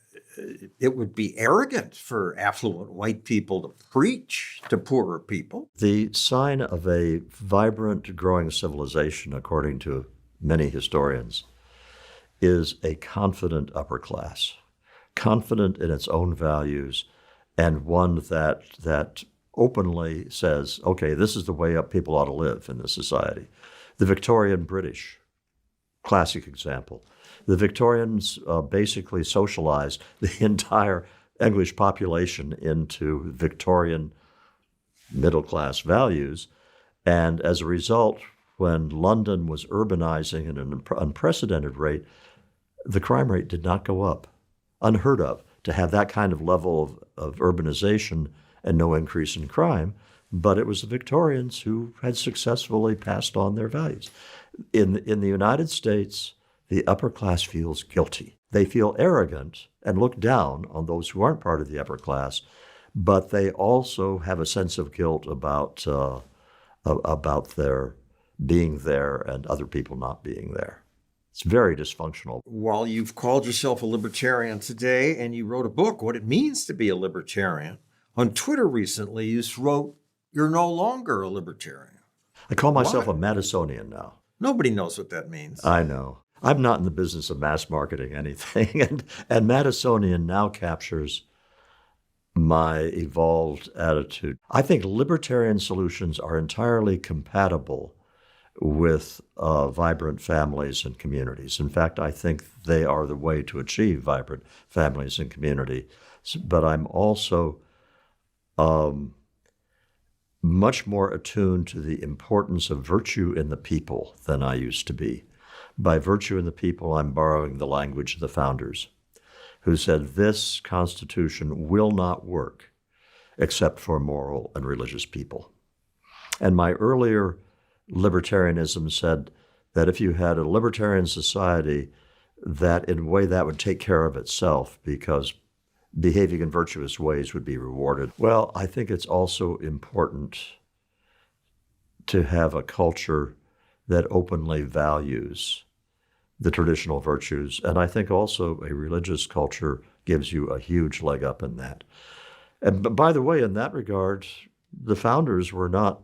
it would be arrogant for affluent white people to preach to poorer people. The sign of a vibrant, growing civilization, according to many historians, is a confident upper class, confident in its own values, and one that openly says, okay, this is the way up people ought to live in this society. The Victorian British, classic example. The Victorians basically socialized the entire English population into Victorian middle-class values, and as a result, when London was urbanizing at an unprecedented rate, the crime rate did not go up. Unheard of to have that kind of level of urbanization and no increase in crime, but it was the Victorians who had successfully passed on their values. In the United States, the upper class feels guilty. They feel arrogant and look down on those who aren't part of the upper class, but they also have a sense of guilt about their being there and other people not being there. It's very dysfunctional. While you've called yourself a libertarian today and you wrote a book, What It Means to Be a Libertarian, on Twitter recently you wrote, you're no longer a libertarian. I call myself a Madisonian now. Nobody knows what that means. I know. I'm not in the business of mass marketing anything. And Madisonian now captures my evolved attitude. I think libertarian solutions are entirely compatible with vibrant families and communities. In fact, I think they are the way to achieve vibrant families and community. But I'm also much more attuned to the importance of virtue in the people than I used to be. By virtue in the people, I'm borrowing the language of the founders, who said this Constitution will not work except for moral and religious people. And my earlier libertarianism said that if you had a libertarian society, that in a way that would take care of itself because behaving in virtuous ways would be rewarded. Well, I think it's also important to have a culture that openly values the traditional virtues. And I think also a religious culture gives you a huge leg up in that. And by the way, in that regard, the founders were not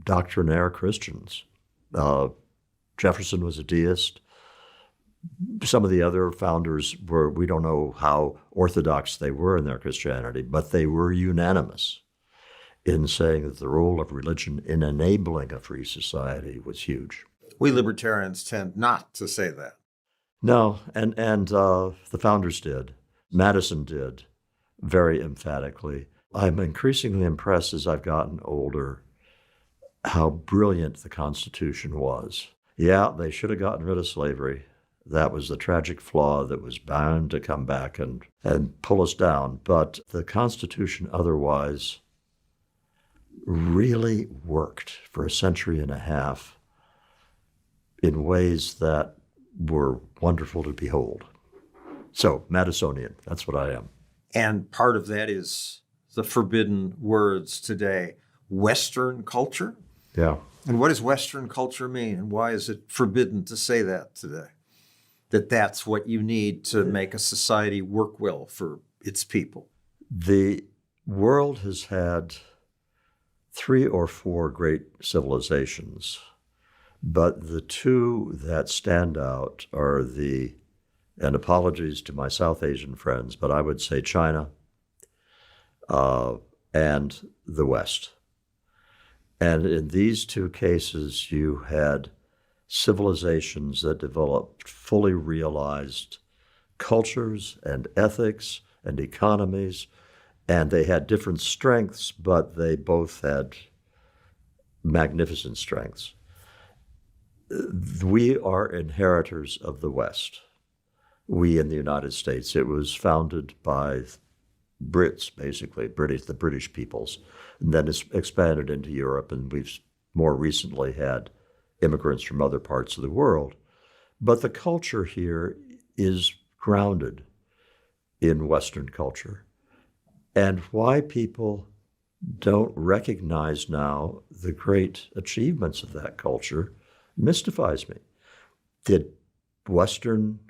doctrinaire Christians. Jefferson was a deist. Some of the other founders were, we don't know how orthodox they were in their Christianity, but they were unanimous in saying that the role of religion in enabling a free society was huge. We libertarians tend not to say that. No, and the founders did. Madison did, very emphatically. I'm increasingly impressed as I've gotten older how brilliant the Constitution was. Yeah, they should have gotten rid of slavery. That was the tragic flaw that was bound to come back and pull us down. But the Constitution otherwise really worked for a century and a half in ways that were wonderful to behold. So, Madisonian, that's what I am. And part of that is the forbidden words today, Western culture. Yeah. And what does Western culture mean? And why is it forbidden to say that today? That that's what you need to make a society work well for its people. The world has had 3 or 4 great civilizations, but the 2 that stand out are and apologies to my South Asian friends, but I would say China and the West. And in these 2 cases, you had civilizations that developed fully realized cultures and ethics and economies, and they had different strengths, but they both had magnificent strengths. We are inheritors of the West. We in the United States. It was founded by Brits, basically, the British peoples, and then it's expanded into Europe, and we've more recently had immigrants from other parts of the world. But the culture here is grounded in Western culture. And why people don't recognize now the great achievements of that culture mystifies me. Did Western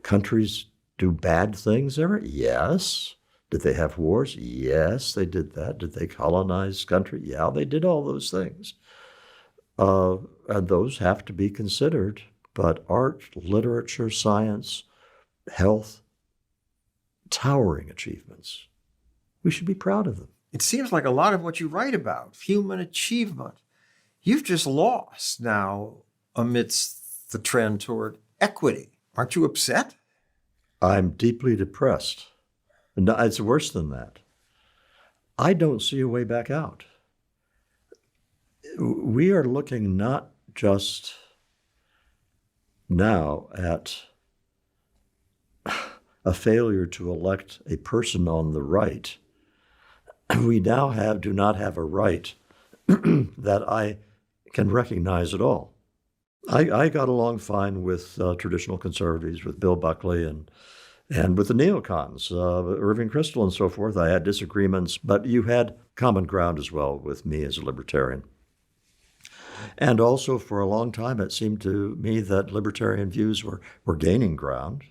countries do bad things ever? Yes. Did they have wars? Yes, they did that. Did they colonize country? Yeah, they did all those things. And those have to be considered. But art, literature, science, health, towering achievements. We should be proud of them. It seems like a lot of what you write about, human achievement, you've just lost now amidst the trend toward equity. Aren't you upset? I'm deeply depressed. No, it's worse than that. I don't see a way back out. We are looking not just now at a failure to elect a person on the right. We now do not have a right that I can recognize at all. I got along fine with traditional conservatives, with Bill Buckley and with the neocons, Irving Kristol and so forth. I had disagreements, but you had common ground as well with me as a libertarian. And also for a long time, it seemed to me that libertarian views were gaining ground.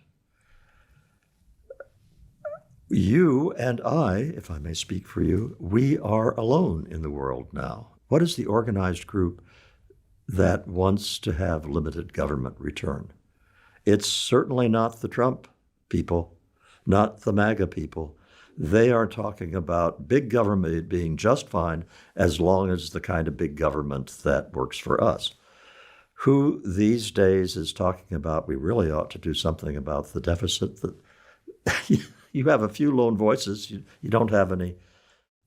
You and I, if I may speak for you, we are alone in the world now. What is the organized group that wants to have limited government return? It's certainly not the Trump people, not the MAGA people. They are talking about big government being just fine as long as the kind of big government that works for us. Who these days is talking about we really ought to do something about the deficit? That you have a few lone voices, you don't have any.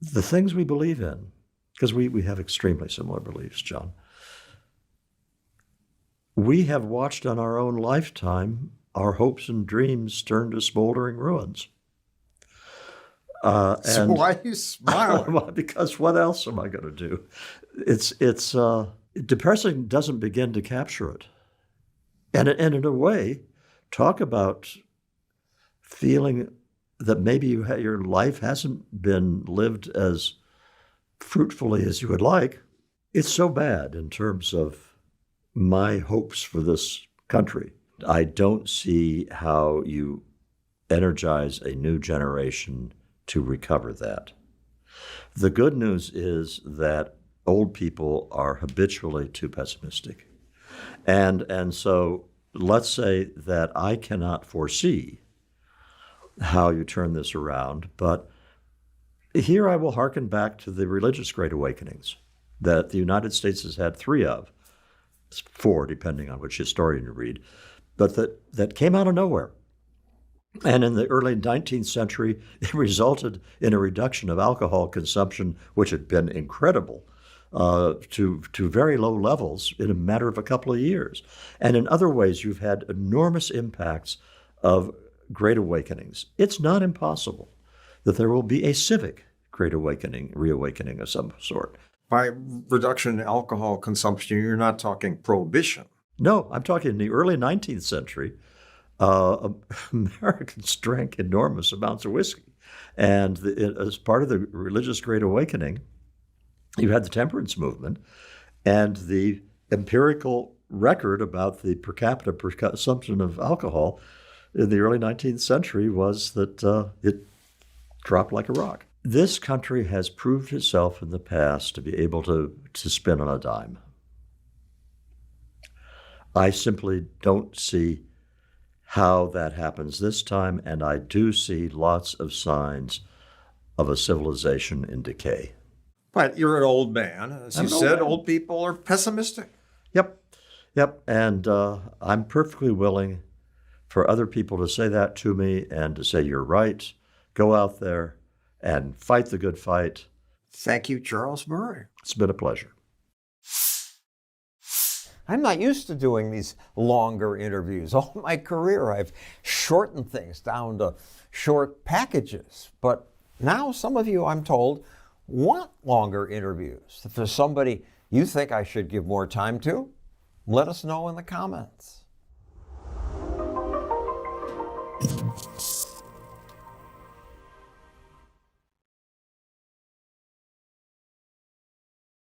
The things we believe in, because we have extremely similar beliefs, John. We have watched on our own lifetime our hopes and dreams turn to smoldering ruins. So why are you smiling? Because what else am I going to do? It's depressing doesn't begin to capture it. And in a way, talk about feeling that maybe your life hasn't been lived as fruitfully as you would like. It's so bad in terms of my hopes for this country. I don't see how you energize a new generation to recover that. The good news is that old people are habitually too pessimistic. And so let's say that I cannot foresee how you turn this around, but here I will hearken back to the religious Great Awakenings that the United States has had 3 of, 4 depending on which historian you read, but that came out of nowhere. And in the early 19th century, it resulted in a reduction of alcohol consumption, which had been incredible to very low levels in a matter of a couple of years. And in other ways, you've had enormous impacts of great awakenings. It's not impossible that there will be a civic great awakening, reawakening of some sort. By reduction in alcohol consumption, you're not talking prohibition. No, I'm talking in the early 19th century, Americans drank enormous amounts of whiskey. And as part of the religious Great Awakening, you had the temperance movement, and the empirical record about the per capita consumption of alcohol in the early 19th century was that it dropped like a rock. This country has proved itself in the past to be able to spin on a dime. I simply don't see how that happens this time, and I do see lots of signs of a civilization in decay. But you're an old man. As you said, old people are pessimistic. Yep. And I'm perfectly willing for other people to say that to me and to say, you're right, go out there and fight the good fight. Thank you, Charles Murray. It's been a pleasure. I'm not used to doing these longer interviews. All my career, I've shortened things down to short packages. But now some of you, I'm told, want longer interviews. If there's somebody you think I should give more time to, let us know in the comments.